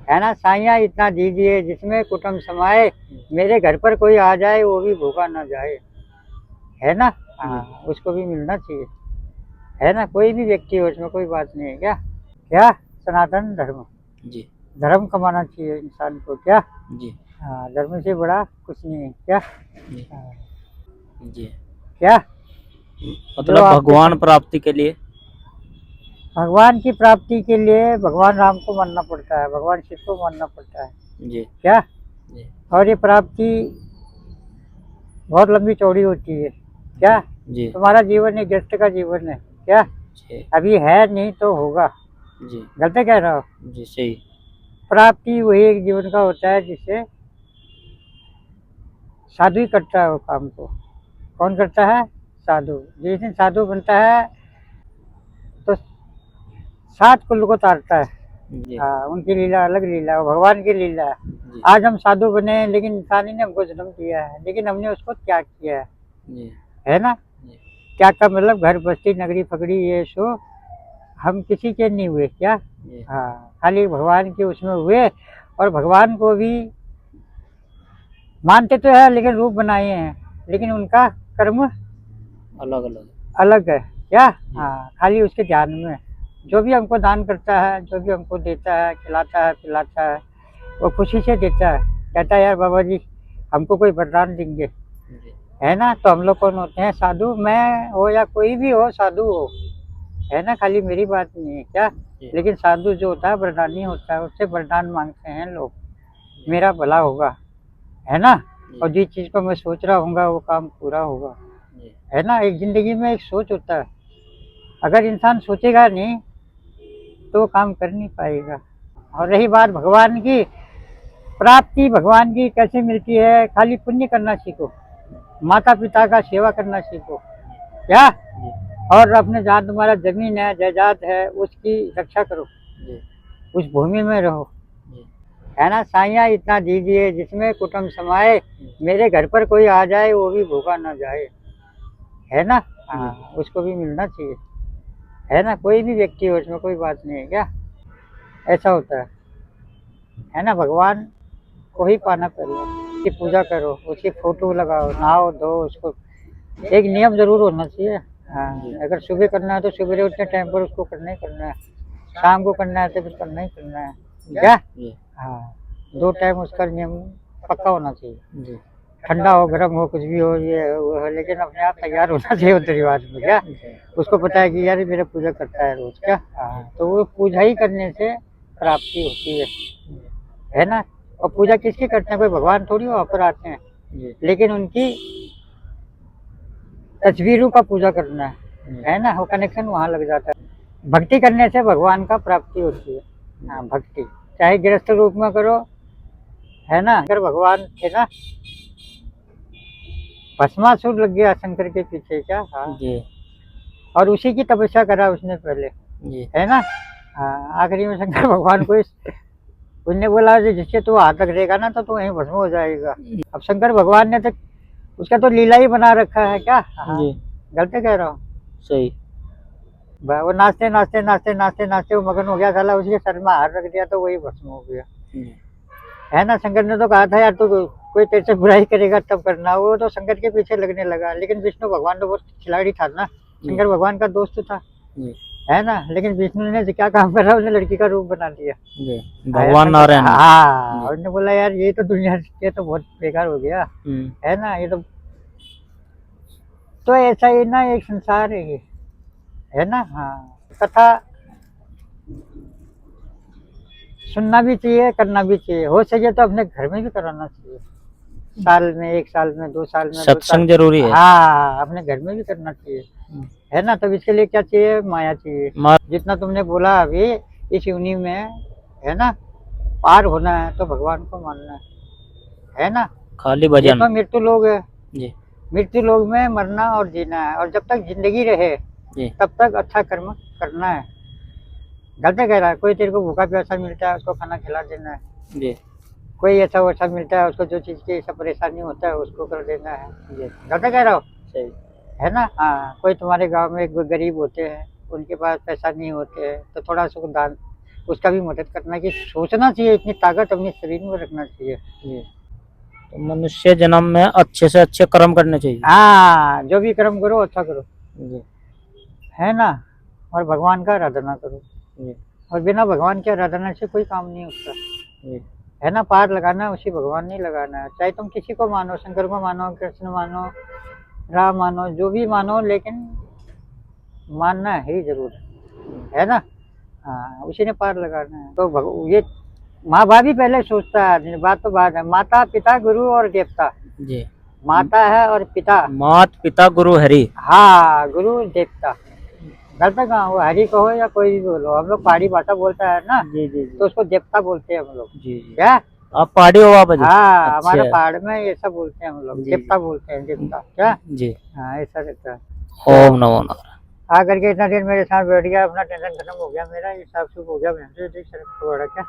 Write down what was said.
है ना। साइयाँ इतना दीजिए जिसमें कुटुम्ब समाए, मेरे घर पर कोई आ जाए वो भी भूखा ना जाए। है ना। हाँ, उसको भी मिलना चाहिए। है ना, कोई भी व्यक्ति हो उसमें कोई बात नहीं है क्या। क्या सनातन धर्म, जी धर्म कमाना चाहिए इंसान को क्या। जी हाँ, धर्म से बड़ा कुछ नहीं है क्या। जी हाँ, जी। क्या जो मतलब आपके भगवान प्राप्ति के लिए। भगवान की प्राप्ति के लिए भगवान राम को मानना पड़ता है, भगवान शिव को मानना पड़ता है जी क्या। जी और ये प्राप्ति बहुत लंबी चौड़ी होती है क्या। जी तुम्हारा जीवन एक व्यस्त का जीवन है क्या। जी अभी है नहीं तो होगा। जी गलत कह रहा हो। जी सही। प्राप्ति वही एक जीवन का होता है जिससे साधु ही करता है वो काम को। कौन करता है। साधु। जिस दिन साधु बनता है तो 7 कुल को तारता है। जी हाँ, उनकी लीला अलग लीला है, वो भगवान की लीला है। जी आज हम साधु बने लेकिन इंसान ही ने हमको जन्म दिया है, लेकिन हमने उसको त्याग किया जी है ना। जी त्याग का मतलब घर बस्ती नगरी पकड़ी ये सो हम किसी के नहीं हुए क्या। जी हाँ, खाली भगवान के उसमें हुए। और भगवान को भी मानते तो है लेकिन रूप बनाए हैं, लेकिन उनका कर्म अलग अलग। अलग है क्या। जी हाँ, खाली उसके ध्यान में जो भी हमको दान करता है, जो भी हमको देता है, खिलाता है पिलाता है, वो खुशी से देता है। कहता है यार बाबा जी हमको कोई वरदान देंगे। जी है ना, तो हम लोग कौन होते हैं साधु, मैं हो या कोई भी हो साधु हो। है ना, खाली मेरी बात नहीं है क्या। जी लेकिन साधु जो होता है वरदानी होता है, उससे वरदान मांगते हैं लोग, जी मेरा भला होगा। है ना। और जी जिस चीज को मैं सोच रहा हूँ वो काम पूरा होगा। जी है ना, एक जिंदगी में एक सोच होता है। अगर इंसान सोचेगा नहीं तो वो काम कर नहीं पाएगा। और रही बात भगवान की प्राप्ति, भगवान की कैसे मिलती है, खाली पुण्य करना सीखो, माता पिता का सेवा करना सीखो क्या। जी और अपने जहाँ तुम्हारा जमीन है जायदाद है उसकी रक्षा करो, जी उस भूमि में रहो। जी है ना, साइयाँ इतना दीजिए जिसमें कुटुम्ब समाए, जी मेरे घर पर कोई आ जाए वो भी भूखा ना जाए। है ना। जी हाँ, उसको भी मिलना चाहिए। है ना, कोई भी व्यक्ति हो उसमें कोई बात नहीं है क्या। ऐसा होता है ना। भगवान को ही पाना पहले, उसकी पूजा करो, उसकी फोटो लगाओ, नहाओ धो उसको। एक नियम जरूर होना चाहिए। हाँ, जी अगर सुबह करना है तो सुबह उतने टाइम पर उसको करना ही करना है, शाम को करना है तो फिर करना ही करना है क्या। जी हाँ, 2 टाइम उसका नियम पक्का होना चाहिए। जी ठंडा हो गर्म हो कुछ भी हो ये वो हो, लेकिन अपने आप तैयार होना चाहिए उस रिवाज में क्या। उसको पता है कि यार ये मेरा पूजा करता है रोज क्या। हाँ, तो वो पूजा ही करने से प्राप्ति होती है ना। और पूजा किसकी करते हैं, कोई भगवान थोड़ी वहाँ पर आते हैं, जी लेकिन उनकी तस्वीरों का पूजा करना है ना, वो कनेक्शन वहाँ लग जाता है। भक्ति करने से भगवान का प्राप्ति होती है। हाँ, भक्ति चाहे गृहस्थ रूप में करो। है ना, अगर भगवान थे ना, भस्मासुर लग गया शंकर के पीछे क्या। हाँ, जी और उसी की तपस्या करा उसने पहले। जी है ना। हाँ, आखिरी में शंकर भगवान को उसने बोला कि जिससे तू हाथ रख देगा ना तो तू वहीं भस्म हो जाएगा। अब शंकर भगवान ने तो उसका तो लीला ही बना रखा है क्या। हाँ, जी गलत कह रहा हूँ। सही। वो नाचते नाचते नाचते नाचते नाचते वो मगन हो गया, साला उसके सर में हाथ रख दिया तो वही भस्म हो गया। जी है ना, शंकर ने तो कहा था यार तू कोई तेरे से बुराई करेगा तब करना, वो तो शंकर के पीछे लगने लगा। लेकिन विष्णु भगवान तो बहुत खिलाड़ी था ना, शंकर भगवान का दोस्त था। जी है ना, लेकिन विष्णु ने क्या काम करा, उसने लड़की का रूप बना दिया। जी आया भगवान शंकर, नारायण। हाँ, जी उसने बोला यार ये तो दुनिया ये तो बहुत बेकार हो गया। है ना, ये तो ऐसा ही ना एक संसार है ये। है ना। हाँ, कथा सुनना भी चाहिए करना भी चाहिए, हो सके तो अपने घर में भी कराना चाहिए, साल में 1 साल में 2 साल में 2 साल। सत्संग जरूरी है। हाँ, अपने घर में भी करना चाहिए। है ना, तो इसके लिए क्या चाहिए, माया चाहिए। जितना तुमने बोला अभी इस यूनि में, है ना, पार होना है तो भगवान को मानना है ना। खाली ये भजन। तो मृत्यु लोग है, जी मृत्यु लोग में मरना और जीना है, और जब तक जिंदगी रहे जी तब तक अच्छा कर्म करना है। गलत कह रहा है, कोई तेरे को भूखा प्यासा मिलता है उसको खाना खिला देना है, जी कोई ऐसा वैसा मिलता है उसको जो चीज़ की ऐसा परेशानी होता है उसको कर देना है। जी गलत कह रहा हो। सही। है ना। हाँ, कोई तुम्हारे गांव में गरीब होते हैं, उनके पास पैसा नहीं होते हैं तो थोड़ा सा दान उसका भी मदद करना कि सोचना चाहिए, इतनी ताकत अपने शरीर में रखना चाहिए। जी। तो मनुष्य जन्म में अच्छे से अच्छे कर्म करने चाहिए। हाँ, जो भी कर्म करो अच्छा करो, जी। है ना, और भगवान का आराधना करो, जी। और बिना भगवान की आराधना से कोई काम नहीं होता, जी। है ना। पार लगाना है उसी भगवान ने लगाना है, चाहे तुम किसी को मानो, शंकर को मानो, कृष्ण मानो, राम मानो, जो भी मानो, लेकिन मानना है ही जरूर, है ना। हाँ, उसी ने पार लगाना है। तो ये माँ बाप ही पहले सोचता है आदमी, बात तो बात है, माता पिता गुरु और देवता। जी। माता है और पिता, मात पिता गुरु हरि। हाँ, गुरु देवता। घर पे कहाँ, वो हरि कहो या कोई भी बोलो, हम लोग पहाड़ी भाषा बोलता है ना, जी जी जी। तो उसको देवता बोलते हैं हम लोग। जी जी। क्या? आप पहाड़ी हो बाबा जी? हाँ, हमारे अच्छा। पहाड़ में ये सब बोलते हैं हम लोग, जी देवता बोलते हैं, देवता। क्या? जी। हाँ, ऐसा रहता है। ओम नमो नारायण। आकर के इतना देर मेरे साथ बैठ गया, अपना टेंशन खत्म हो गया मेरा, ये सब शुभ हो गया, देख सकते हो क्या।